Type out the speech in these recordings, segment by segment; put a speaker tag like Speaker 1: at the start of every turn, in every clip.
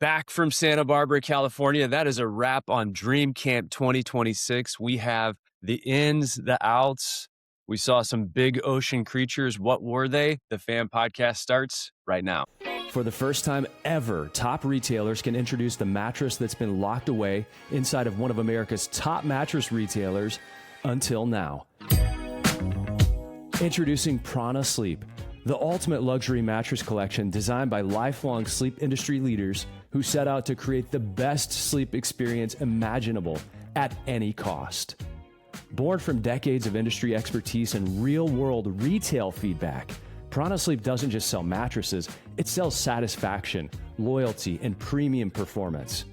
Speaker 1: back from Santa Barbara, California. That is a wrap on Dream Camp 2026. We have the ins, the outs. We saw some big ocean creatures. What were they? The Fam Podcast starts right now.
Speaker 2: For the first time ever, top retailers can introduce the mattress that's been locked away inside of one of America's top mattress retailers until now. Introducing Prana Sleep, the ultimate luxury mattress collection designed by lifelong sleep industry leaders who set out to create the best sleep experience imaginable at any cost. Born from decades of industry expertise and real-world retail feedback, Prana Sleep doesn't just sell mattresses, it sells satisfaction, loyalty, and premium performance.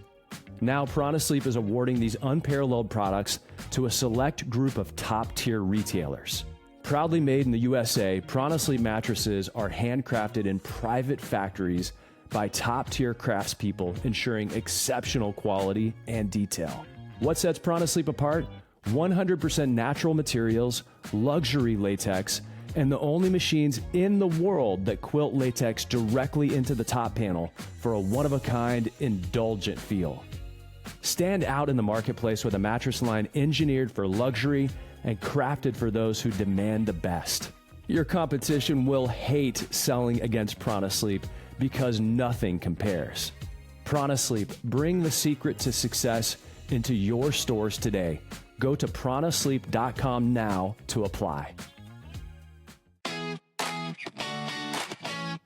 Speaker 2: Now, Prana Sleep is awarding these unparalleled products to a select group of top-tier retailers. Proudly made in the USA, Prana Sleep mattresses are handcrafted in private factories by top-tier craftspeople, ensuring exceptional quality and detail. What sets Prana Sleep apart? 100% natural materials, luxury latex, and the only machines in the world that quilt latex directly into the top panel for a one-of-a-kind, indulgent feel. Stand out in the marketplace with a mattress line engineered for luxury and crafted for those who demand the best. Your competition will hate selling against Prana Sleep because nothing compares. Prana Sleep, bring the secret to success into your stores today. Go to pranasleep.com now to apply.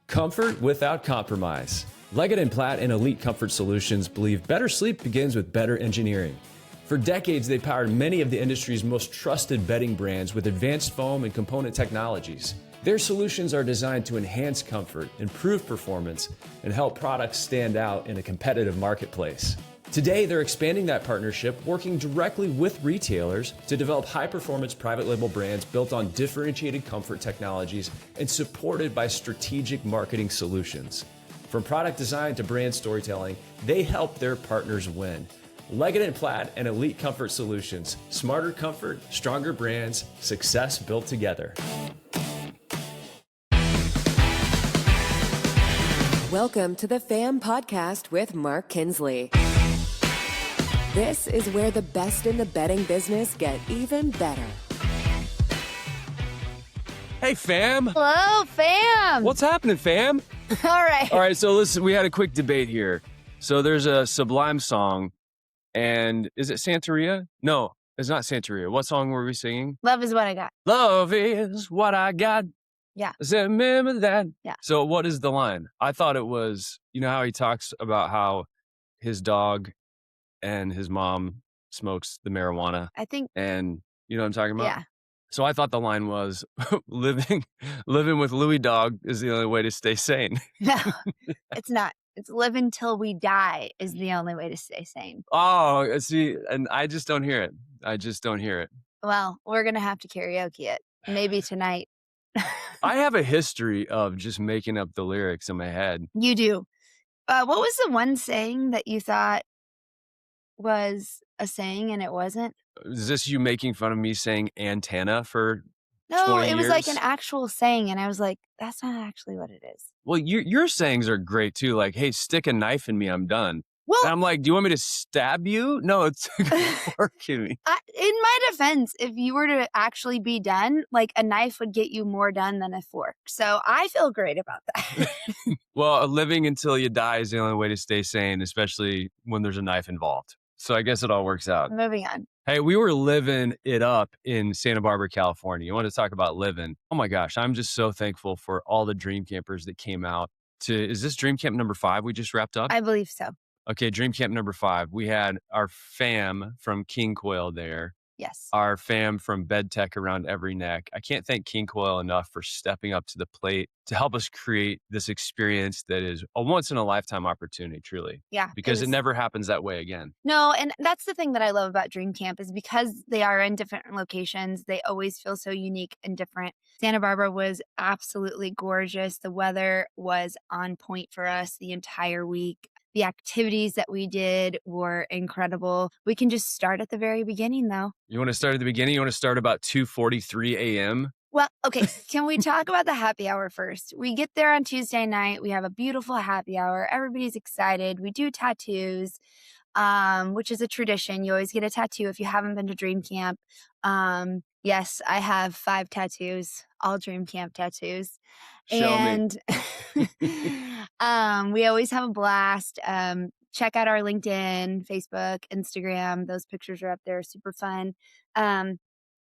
Speaker 2: Comfort without compromise. Leggett & Platt and Elite Comfort Solutions believe better sleep begins with better engineering. For decades, they powered many of the industry's most trusted bedding brands with advanced foam and component technologies. Their solutions are designed to enhance comfort, improve performance, and help products stand out in a competitive marketplace. Today, they're expanding that partnership, working directly with retailers to develop high-performance private label brands built on differentiated comfort technologies and supported by strategic marketing solutions. From product design to brand storytelling, they help their partners win. Leggett & Platt and Elite Comfort Solutions. Smarter comfort, stronger brands, success built together.
Speaker 3: Welcome to the Fam Podcast with Mark Kinsley. This is where the best in the betting business get even better.
Speaker 1: Hey, fam.
Speaker 4: Hello, fam.
Speaker 1: What's happening, fam?
Speaker 4: All right,
Speaker 1: so listen, we had a quick debate here. So there's a Sublime song, and is it Santeria? No, it's not Santeria. What song were we singing?
Speaker 4: Love is what I got.
Speaker 1: Love is what I got.
Speaker 4: Yeah.
Speaker 1: Remember that?
Speaker 4: Yeah.
Speaker 1: So what is the line? I thought it was, you know how he talks about how his dog and his mom smokes the marijuana?
Speaker 4: I think.
Speaker 1: And you know what I'm talking about?
Speaker 4: Yeah.
Speaker 1: So I thought the line was, living with Louie Dog is the only way to stay sane.
Speaker 4: No, it's not. It's live until we die is the only way to stay sane.
Speaker 1: Oh, see, and I just don't hear it.
Speaker 4: Well, we're going to have to karaoke it. Maybe tonight.
Speaker 1: I have a history of just making up the lyrics in my head.
Speaker 4: You do. What was the one saying that you thought was a saying and it wasn't?
Speaker 1: Is this you making fun of me saying antenna for
Speaker 4: No,
Speaker 1: 20
Speaker 4: it was
Speaker 1: years?
Speaker 4: like an actual saying, and I was like, that's not actually what it is.
Speaker 1: Well, your sayings are great too. Like, hey, stick a knife in me, I'm done.
Speaker 4: Well,
Speaker 1: And I'm like, do you want me to stab you? No, it's working me.
Speaker 4: in my defense, if you were to actually be done, like a knife would get you more done than a fork. So I feel great about that.
Speaker 1: Well, living until you die is the only way to stay sane, especially when there's a knife involved. So I guess it all works out.
Speaker 4: Moving on.
Speaker 1: Hey, we were living it up in Santa Barbara, California. You want to talk about living? Oh my gosh, I'm just so thankful for all the dream campers that came out to, is this Dream Camp number 5 we just wrapped up?
Speaker 4: I believe so.
Speaker 1: Okay, Dream Camp number 5. We had our fam from King Coil there.
Speaker 4: Yes.
Speaker 1: Our fam from Bed Tech Around Every Neck. I can't thank King Coil enough for stepping up to the plate to help us create this experience that is a once-in-a-lifetime opportunity, truly.
Speaker 4: Yeah.
Speaker 1: Because it never happens that way again.
Speaker 4: No, and that's the thing that I love about Dream Camp is because they are in different locations, they always feel so unique and different. Santa Barbara was absolutely gorgeous. The weather was on point for us the entire week. The activities that we did were incredible. We can just start at the very beginning, though.
Speaker 1: You want to start at the beginning? You want to start about 2:43 a.m.?
Speaker 4: Well, okay, can we talk about the happy hour first? We get there on Tuesday night. We have a beautiful happy hour. Everybody's excited. We do tattoos, which is a tradition. You always get a tattoo if you haven't been to Dream Camp. Yes, I have 5 tattoos, all Dream Camp tattoos.
Speaker 1: Show me.
Speaker 4: And we always have a blast. Check out our LinkedIn, Facebook, Instagram. Those pictures are up there, super fun.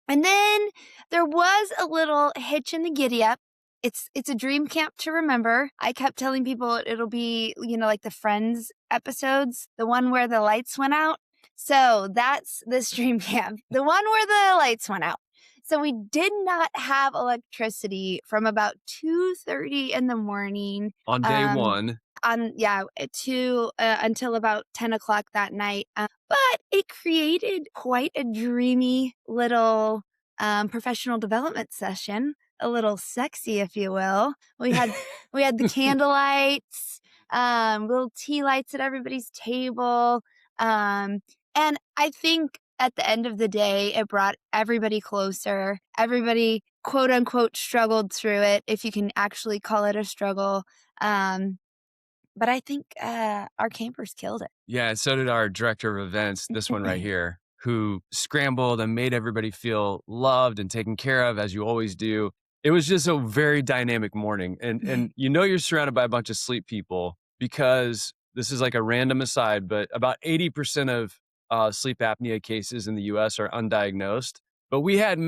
Speaker 4: And then there was a little hitch in the giddy up. It's a dream camp to remember. I kept telling people it'll be, like the Friends episodes, the one where the lights went out. So that's this dream camp, the one where the lights went out. So we did not have electricity from about 2:30 in the morning.
Speaker 1: On day one.
Speaker 4: Until about 10 o'clock that night. But it created quite a dreamy little professional development session, a little sexy, if you will. We had the candlelights, little tea lights at everybody's table. And I think at the end of the day, it brought everybody closer. Everybody, quote unquote, struggled through it, if you can actually call it a struggle. But I think our campers killed it.
Speaker 1: Yeah, so did our director of events, this one right here, who scrambled and made everybody feel loved and taken care of, as you always do. It was just a very dynamic morning. And you're surrounded by a bunch of sleep people, because this is like a random aside, but about 80% of sleep apnea cases in the US are undiagnosed. But we had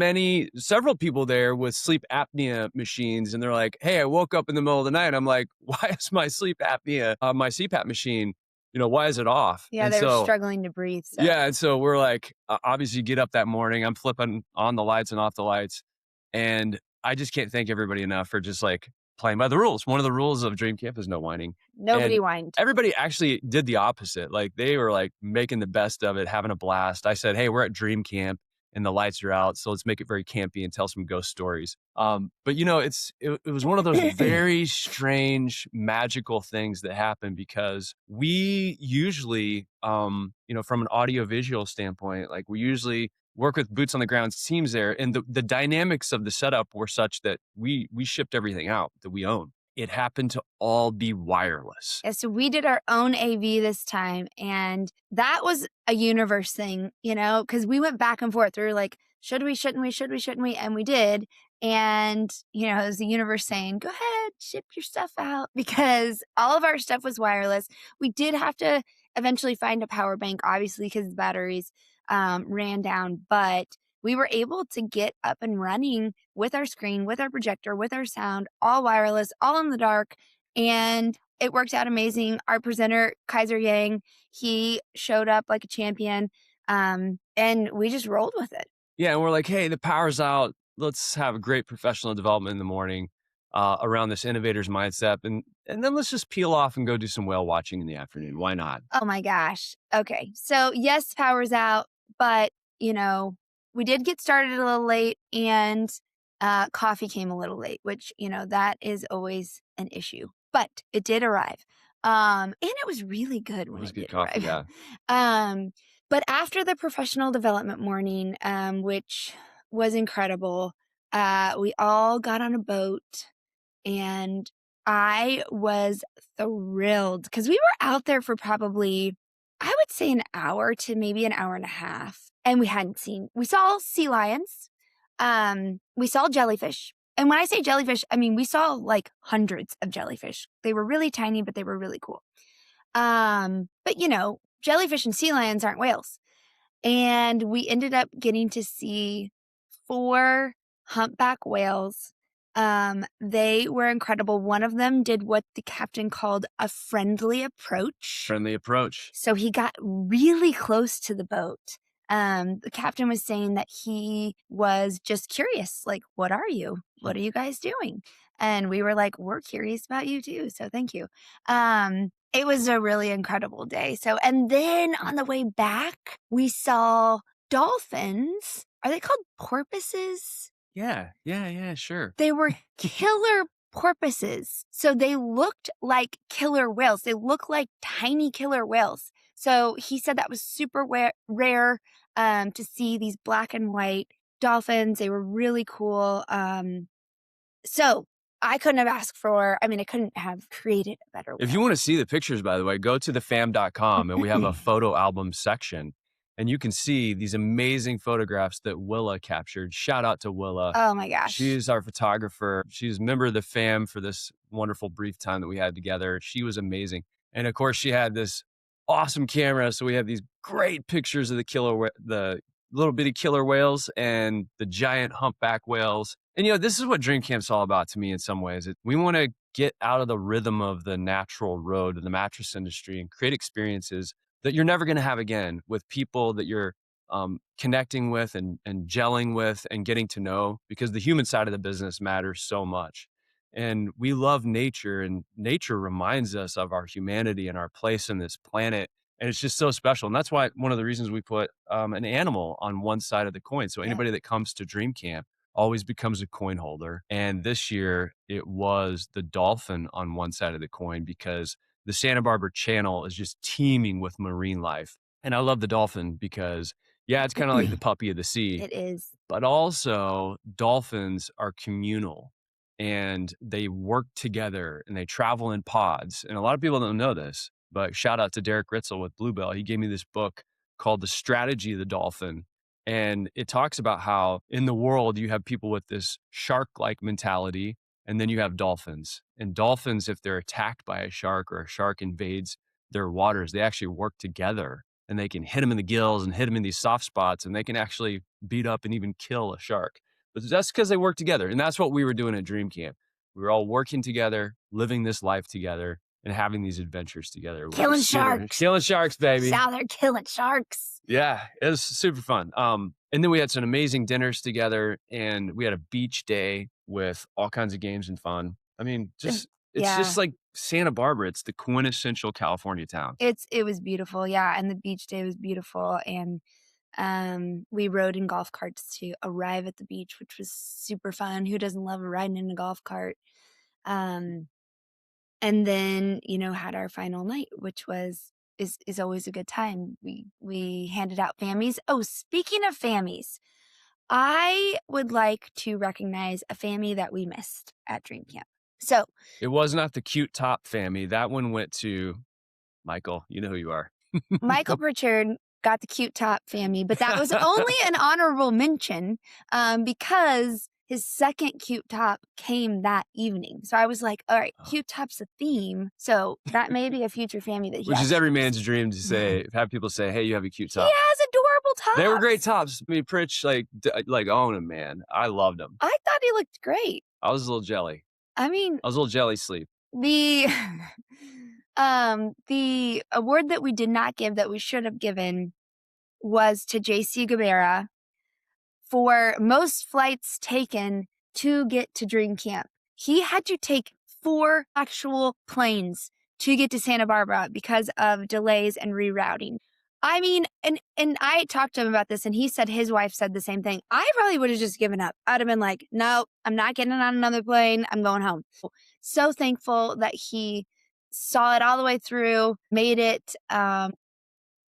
Speaker 1: several people there with sleep apnea machines, and they're like, "Hey, I woke up in the middle of the night." I'm like, "Why is my sleep apnea, my CPAP machine, why is it off?"
Speaker 4: Yeah,
Speaker 1: And
Speaker 4: they were
Speaker 1: so,
Speaker 4: struggling to breathe. So.
Speaker 1: yeah, and so we're like, obviously, get up that morning. I'm flipping on the lights and off the lights, and I just can't thank everybody enough for just like playing by the rules. One of the rules of Dream Camp is no whining.
Speaker 4: Nobody
Speaker 1: And
Speaker 4: whined.
Speaker 1: everybody actually did the opposite. Like, they were like making the best of it, having a blast. I said, "Hey, we're at Dream Camp and the lights are out, so let's make it very campy and tell some ghost stories." But it was one of those very strange, magical things that happened, because we usually, from an audio-visual standpoint, like, we usually work with boots on the ground teams there, and the dynamics of the setup were such that we shipped everything out that we own. It happened to all be wireless.
Speaker 4: Yeah, so we did our own AV this time, and that was a universe thing, because we went back and forth. We were like, should we, shouldn't we, should we, shouldn't we? And we did. And, it was the universe saying, go ahead, ship your stuff out, because all of our stuff was wireless. We did have to eventually find a power bank, obviously, because the batteries ran down, but we were able to get up and running with our screen, with our projector, with our sound, all wireless, all in the dark. And it worked out amazing. Our presenter, Kaiser Yang, he showed up like a champion. And we just rolled with it.
Speaker 1: Yeah, and we're like, "Hey, the power's out. Let's have a great professional development in the morning around this innovator's mindset. And then let's just peel off and go do some whale watching in the afternoon. Why not?"
Speaker 4: Oh my gosh. Okay. So yes, power's out, but we did get started a little late, and coffee came a little late, which, that is always an issue, but it did arrive. And it was really good when
Speaker 1: It was
Speaker 4: it
Speaker 1: good
Speaker 4: did
Speaker 1: coffee,
Speaker 4: arrive.
Speaker 1: yeah.
Speaker 4: But after the professional development morning, which was incredible, we all got on a boat, and I was thrilled because we were out there for probably, I would say, an hour to maybe an hour and a half. And we saw sea lions. We saw jellyfish. And when I say jellyfish, I mean, we saw like hundreds of jellyfish. They were really tiny, but they were really cool. But jellyfish and sea lions aren't whales. And we ended up getting to see 4 humpback whales. They were incredible. One of them did what the captain called a friendly approach.
Speaker 1: Friendly approach.
Speaker 4: So he got really close to the boat. The captain was saying that he was just curious, like, what are you? What are you guys doing? And we were like, we're curious about you too. So thank you. It was a really incredible day. And then on the way back, we saw dolphins. Are they called porpoises?
Speaker 1: Yeah, sure.
Speaker 4: They were killer porpoises. So they looked like killer whales. They look like tiny killer whales. So he said that was super rare to see these black and white dolphins. They were really cool. So I couldn't have asked for, I couldn't have created a better
Speaker 1: If you
Speaker 4: whale.
Speaker 1: want to see the pictures, by the way, go to thefam.com and we have a photo album section. And you can see these amazing photographs that Willa captured. Shout out to Willa.
Speaker 4: Oh my gosh.
Speaker 1: She's our photographer. She's a member of the fam for this wonderful brief time that we had together. She was amazing. And of course, she had this awesome camera. So we have these great pictures of the little bitty killer whales and the giant humpback whales. And, this is what Dream Camp's all about to me in some ways. We want to get out of the rhythm of the natural road of the mattress industry and create experiences that you're never going to have again with people that you're connecting with and gelling with and getting to know, because the human side of the business matters so much. And we love nature, and nature reminds us of our humanity and our place in this planet. And it's just so special. And that's why one of the reasons we put an animal on one side of the coin. So anybody that comes to Dream Camp always becomes a coin holder. And this year it was the dolphin on one side of the coin, because the Santa Barbara Channel is just teeming with marine life. And I love the dolphin because, it's kind of like the puppy of the sea.
Speaker 4: It is.
Speaker 1: But also, dolphins are communal and they work together and they travel in pods. And a lot of people don't know this, but shout out to Derek Ritzel with Bluebell. He gave me this book called The Strategy of the Dolphin. And it talks about how in the world you have people with this shark-like mentality, and then you have dolphins. And dolphins, if they're attacked by a shark or a shark invades their waters, they actually work together and they can hit them in the gills and hit them in these soft spots, and they can actually beat up and even kill a shark. But that's because they work together. And that's what we were doing at Dream Camp. We were all working together, living this life together, and having these adventures together.
Speaker 4: Killing sharks.
Speaker 1: Killing sharks, baby.
Speaker 4: Out there killing sharks.
Speaker 1: Yeah, it was super fun. And then we had some amazing dinners together, and we had a beach day with all kinds of games and fun. It's just like Santa Barbara. It's the quintessential California town.
Speaker 4: It was beautiful, yeah, and the beach day was beautiful, and we rode in golf carts to arrive at the beach, which was super fun. Who doesn't love riding in a golf cart? And then, had our final night, which is always a good time. We handed out fammies. Oh, speaking of fammies, I would like to recognize a fammy that we missed at Dream Camp. So
Speaker 1: it was not the cute top fammy. That one went to Michael. You know who you are.
Speaker 4: Michael Pritchard got the cute top fammy, but that was only an honorable mention because his second cute top came that evening. So I was like, all right, cute top's a theme. So that may be a future fammy that he
Speaker 1: Which
Speaker 4: has.
Speaker 1: is every man's dream to have people say, hey, you have a cute top.
Speaker 4: He has adorable tops.
Speaker 1: They were great tops. Pritch, like own him, man. I loved him.
Speaker 4: I thought he looked great.
Speaker 1: I was a little jelly.
Speaker 4: I
Speaker 1: was a little jelly sleep.
Speaker 4: The award that we did not give that we should have given was to JC Guevara for most flights taken to get to Dream Camp. He had to take 4 actual planes to get to Santa Barbara because of delays and rerouting. And I talked to him about this, and he said his wife said the same thing. I probably would have just given up. I'd have been like, no, I'm not getting on another plane. I'm going home. So thankful that he saw it all the way through, made it.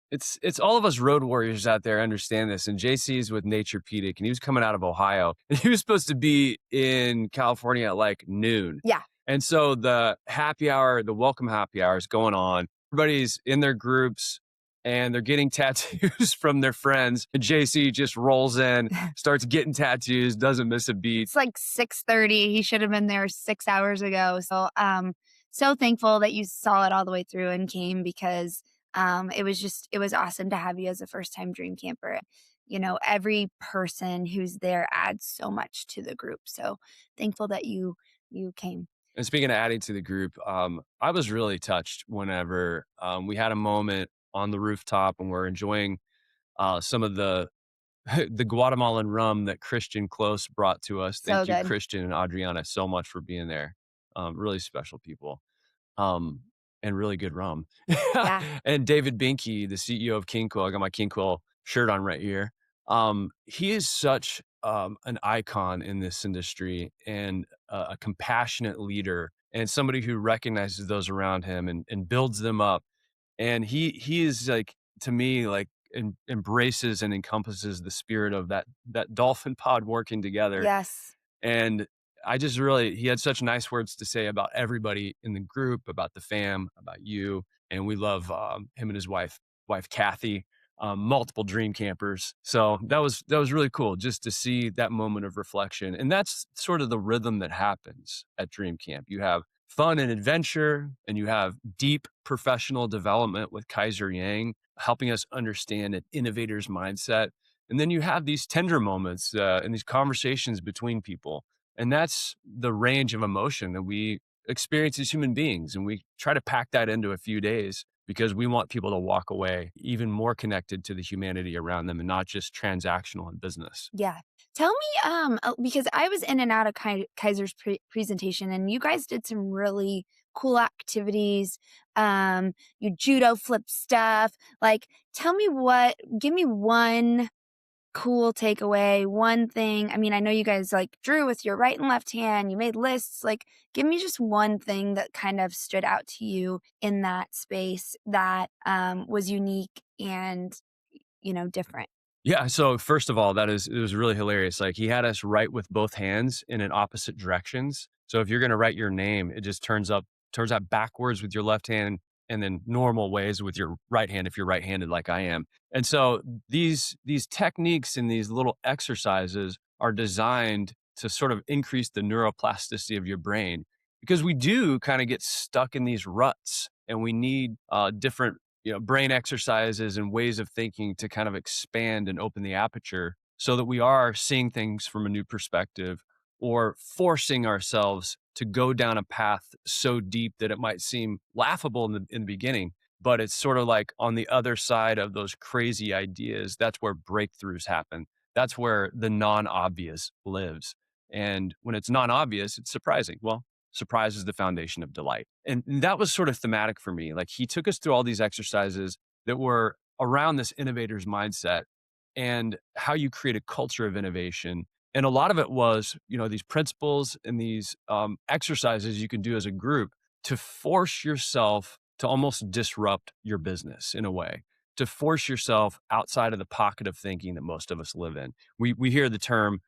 Speaker 1: It's all of us road warriors out there understand this. And JC's with Naturepedic, and he was coming out of Ohio, and he was supposed to be in California at like noon.
Speaker 4: Yeah.
Speaker 1: And so the happy hour, the welcome happy hour is going on. Everybody's in their groups and they're getting tattoos from their friends. And JC just rolls in, starts getting tattoos, doesn't miss a beat.
Speaker 4: It's like 6:30. He should have been there 6 hours ago. So thankful that you saw it all the way through and came, because it was awesome to have you as a first time Dream Camper. Every person who's there adds so much to the group. So thankful that you came.
Speaker 1: And speaking of adding to the group, I was really touched whenever we had a moment on the rooftop and we're enjoying some of the Guatemalan rum that Christian Close brought to us. Thank you, Christian and Adriana, so much for being there. Really special people. And really good rum.
Speaker 4: Yeah.
Speaker 1: And David Binky, the CEO of King Coil, I got my King Coil shirt on right here. He is such an icon in this industry, and a compassionate leader, and somebody who recognizes those around him and builds them up. And he is, like, to me, like embraces and encompasses the spirit of that dolphin pod working together.
Speaker 4: Yes.
Speaker 1: And I just really, he had such nice words to say about everybody in the group, about the fam, about you. And we love him and his wife Kathy, multiple dream campers. So that was really cool just to see that moment of reflection. And that's sort of the rhythm that happens at Dream Camp. You have fun and adventure, and you have deep professional development with Kaiser Yang, helping us understand an innovator's mindset. And then you have these tender moments and these conversations between people. And that's the range of emotion that we experience as human beings. And we try to pack that into a few days because we want people to walk away even more connected to the humanity around them and not just transactional in business.
Speaker 4: Yeah. Tell me, because I was in and out of Kaiser's presentation, and you guys did some really cool activities. You judo flip stuff. Like, give me one cool takeaway, one thing. I mean, I know you guys like drew with your right and left hand, you made lists. Like, give me just one thing that kind of stood out to you in that space that was unique and, different.
Speaker 1: Yeah. So first of all, it was really hilarious. Like, he had us write with both hands in opposite directions. So if you're going to write your name, it just turns out backwards with your left hand, and then normal ways with your right hand if you're right-handed like I am. And so these techniques and these little exercises are designed to sort of increase the neuroplasticity of your brain, because we do kind of get stuck in these ruts, and we need different brain exercises and ways of thinking to kind of expand and open the aperture so that we are seeing things from a new perspective, or forcing ourselves to go down a path so deep that it might seem laughable in the beginning, but it's sort of like on the other side of those crazy ideas, that's where breakthroughs happen. That's where the non-obvious lives. And when it's non-obvious, it's surprising. Well, surprise is the foundation of delight. And that was sort of thematic for me. Like, he took us through all these exercises that were around this innovator's mindset and how you create a culture of innovation. And a lot of it was, these principles and these exercises you can do as a group to force yourself to almost disrupt your business in a way, to force yourself outside of the pocket of thinking that most of us live in. We hear the term,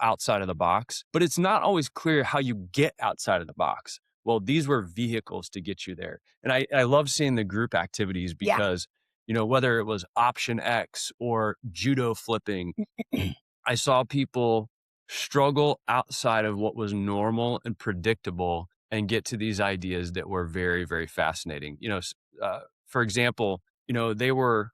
Speaker 1: outside of the box, but it's not always clear how you get outside of the box. Well, these were vehicles to get you there. And I love seeing the group activities because, whether it was option X or judo flipping, I saw people struggle outside of what was normal and predictable and get to these ideas that were very, very fascinating. For example, they were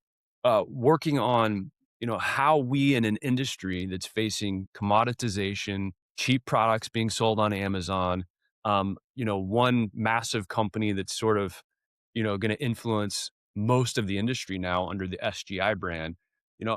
Speaker 1: working on, how we in an industry that's facing commoditization, cheap products being sold on Amazon, one massive company that's sort of, going to influence most of the industry now under the SGI brand.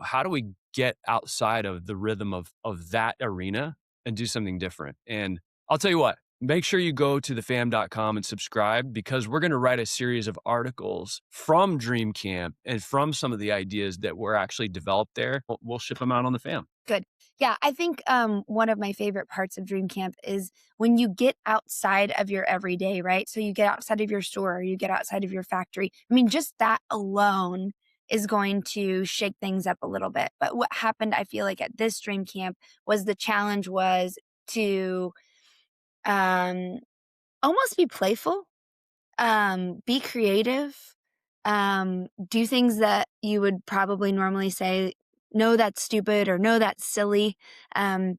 Speaker 1: How do we get outside of the rhythm of that arena and do something different? And I'll tell you what, make sure you go to thefam.com and subscribe, because we're going to write a series of articles from Dream Camp and from some of the ideas that were actually developed there. We'll ship them out on the Fam.
Speaker 4: Good. Yeah, I think one of my favorite parts of Dream Camp is when you get outside of your everyday, right? So you get outside of your store, or you get outside of your factory. I mean, just that alone is going to shake things up a little bit. But what happened, I feel like, at this Dream Camp was the challenge was to almost be playful, be creative, do things that you would probably normally say, no, that's stupid, or no, that's silly. I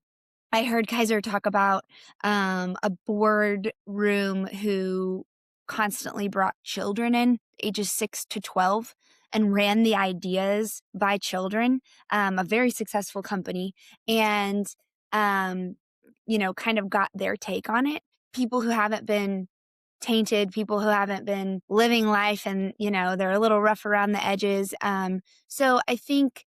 Speaker 4: heard Kaiser talk about a board room who constantly brought children in, ages 6 to 12, and ran the ideas by children, a very successful company, and, kind of got their take on it. People who haven't been tainted, people who haven't been living life, and, they're a little rough around the edges. So I think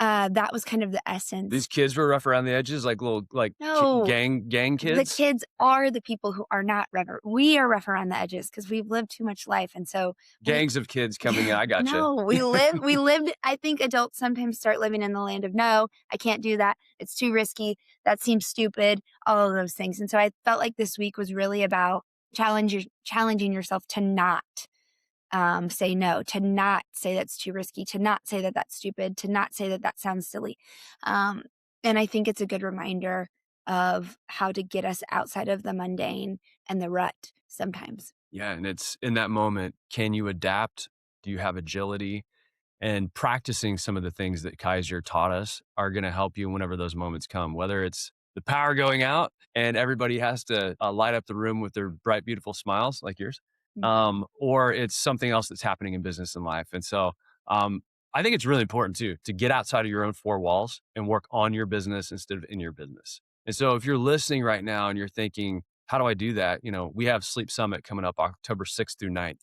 Speaker 4: that was kind of the essence.
Speaker 1: These kids were rough around the edges, like little
Speaker 4: No,
Speaker 1: gang kids.
Speaker 4: the kids are the people who are not rough. We are rough around the edges because we've lived too much life, and so
Speaker 1: Gangs of kids coming in. I gotcha.
Speaker 4: No, we lived. I think adults sometimes start living in the land of no, I can't do that. It's too risky. That seems stupid. All of those things, and so I felt like this week was really about challenging yourself to not say no, to not say that's too risky, to not say that that's stupid, to not say that that sounds silly. And I think it's a good reminder of how to get us outside of the mundane and the rut sometimes.
Speaker 1: Yeah. And it's in that moment, can you adapt? Do you have agility? And practicing some of the things that Kaiser taught us are going to help you whenever those moments come, whether it's the power going out and everybody has to light up the room with their bright, beautiful smiles like yours, or it's something else that's happening in business and life. And so I think it's really important too, to get outside of your own four walls and work on your business instead of in your business. And so if you're listening right now and you're thinking, how do I do that? We have Sleep Summit coming up October 6th through 9th.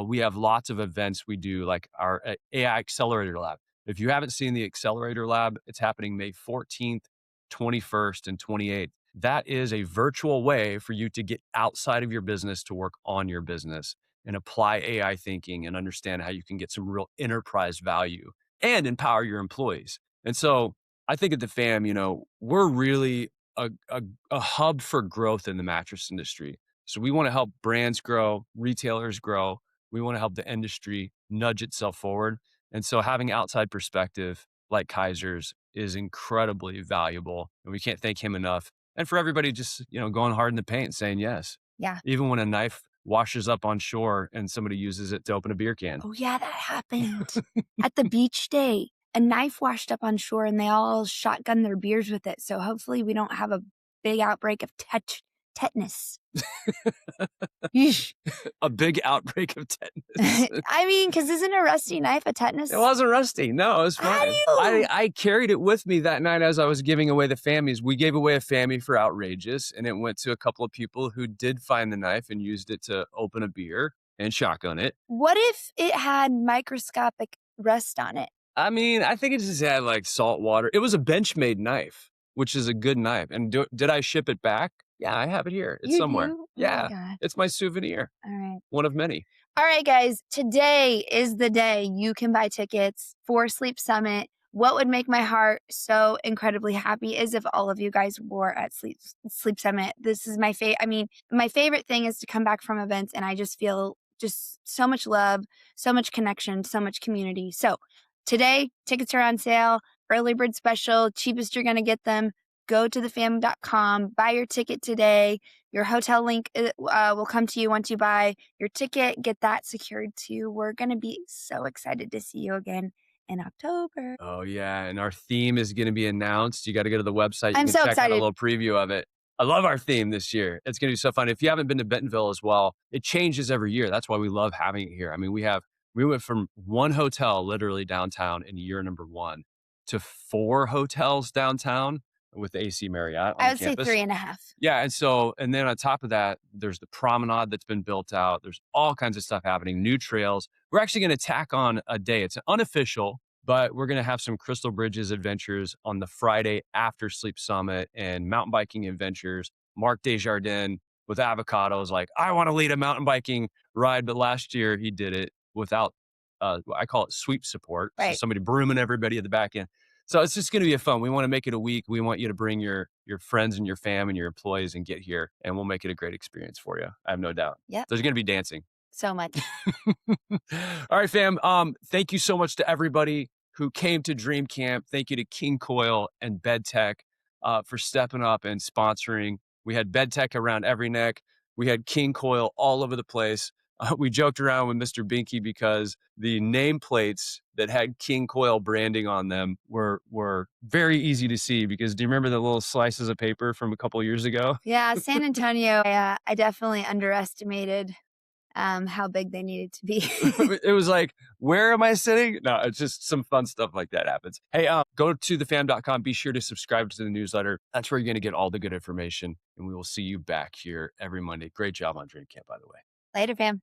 Speaker 1: We have lots of events we do, like our AI Accelerator Lab. If you haven't seen the Accelerator Lab, it's happening May 14th, 21st, and 28th. That is a virtual way for you to get outside of your business to work on your business and apply AI thinking and understand how you can get some real enterprise value and empower your employees. And so I think at the FAM, we're really a hub for growth in the mattress industry. So we want to help brands grow, retailers grow. We want to help the industry nudge itself forward. And so having outside perspective like Kaiser's is incredibly valuable. And we can't thank him enough. And for everybody just, going hard in the paint, saying yes.
Speaker 4: Yeah.
Speaker 1: Even when a knife washes up on shore and somebody uses it to open a beer can.
Speaker 4: Oh, yeah, that happened at the beach day. A knife washed up on shore and they all shotgun their beers with it. So hopefully we don't have a big outbreak of tetanus. Yeesh.
Speaker 1: A big outbreak of tetanus.
Speaker 4: I mean, because isn't a rusty knife a tetanus?
Speaker 1: It wasn't rusty. No, it was fine. I carried it with me that night as I was giving away the Fammies. We gave away a Fammy for outrageous, and it went to a couple of people who did find the knife and used it to open a beer and shotgun it.
Speaker 4: What if it had microscopic rust on it?
Speaker 1: I mean, I think it just had like salt water. It was a Benchmade knife, which is a good knife. And did I ship it back? Yeah, I have it here. It's somewhere.
Speaker 4: Do?
Speaker 1: Yeah, it's my souvenir.
Speaker 4: All right.
Speaker 1: One of many.
Speaker 4: All right, guys. Today is the day you can buy tickets for Sleep Summit. What would make my heart so incredibly happy is if all of you guys were at Sleep Summit. This is my favorite. I mean, my favorite thing is to come back from events and I just feel just so much love, so much connection, so much community. So today, tickets are on sale, early bird special, cheapest you're going to get them. Go to thefam.com, buy your ticket today. Your hotel link will come to you once you buy your ticket. Get that secured too. We're going to be so excited to see you again in October.
Speaker 1: Oh, yeah. And our theme is going to be announced. You got to go to the website.
Speaker 4: I'm so
Speaker 1: check
Speaker 4: excited.
Speaker 1: out a little preview of it. I love our theme this year. It's going to be so fun. If you haven't been to Bentonville as well, it changes every year. That's why we love having it here. I mean, we went from one hotel literally downtown in year number 1 to 4 hotels downtown with the AC Marriott on
Speaker 4: I would
Speaker 1: campus.
Speaker 4: say 3.5.
Speaker 1: Yeah. And then on top of that, there's the promenade that's been built out. There's all kinds of stuff happening, new trails. We're actually going to tack on a day. It's unofficial, but we're going to have some Crystal Bridges adventures on the Friday after Sleep Summit and mountain biking adventures. Mark Desjardins with avocados, like, I want to lead a mountain biking ride. But last year he did it without, I call it sweep support.
Speaker 4: Right.
Speaker 1: So somebody brooming everybody at the back end. So it's just going to be fun. We want to make it a week. We want you to bring your friends and your fam and your employees and get here, and we'll make it a great experience for you. I have no doubt.
Speaker 4: Yep.
Speaker 1: There's going to be dancing.
Speaker 4: So much.
Speaker 1: All right, fam. Thank you so much to everybody who came to Dream Camp. Thank you to King Coil and Bed Tech for stepping up and sponsoring. We had Bed Tech around every neck. We had King Coil all over the place. We joked around with Mr. Binky because the nameplates that had King Coil branding on them were very easy to see, because do you remember the little slices of paper from a couple of years ago?
Speaker 4: Yeah, San Antonio, I definitely underestimated how big they needed to be.
Speaker 1: It was like, where am I sitting? No, it's just some fun stuff like that happens. Hey, go to thefam.com. Be sure to subscribe to the newsletter. That's where you're going to get all the good information. And we will see you back here every Monday. Great job on Dream Camp, by the way.
Speaker 4: Later, fam.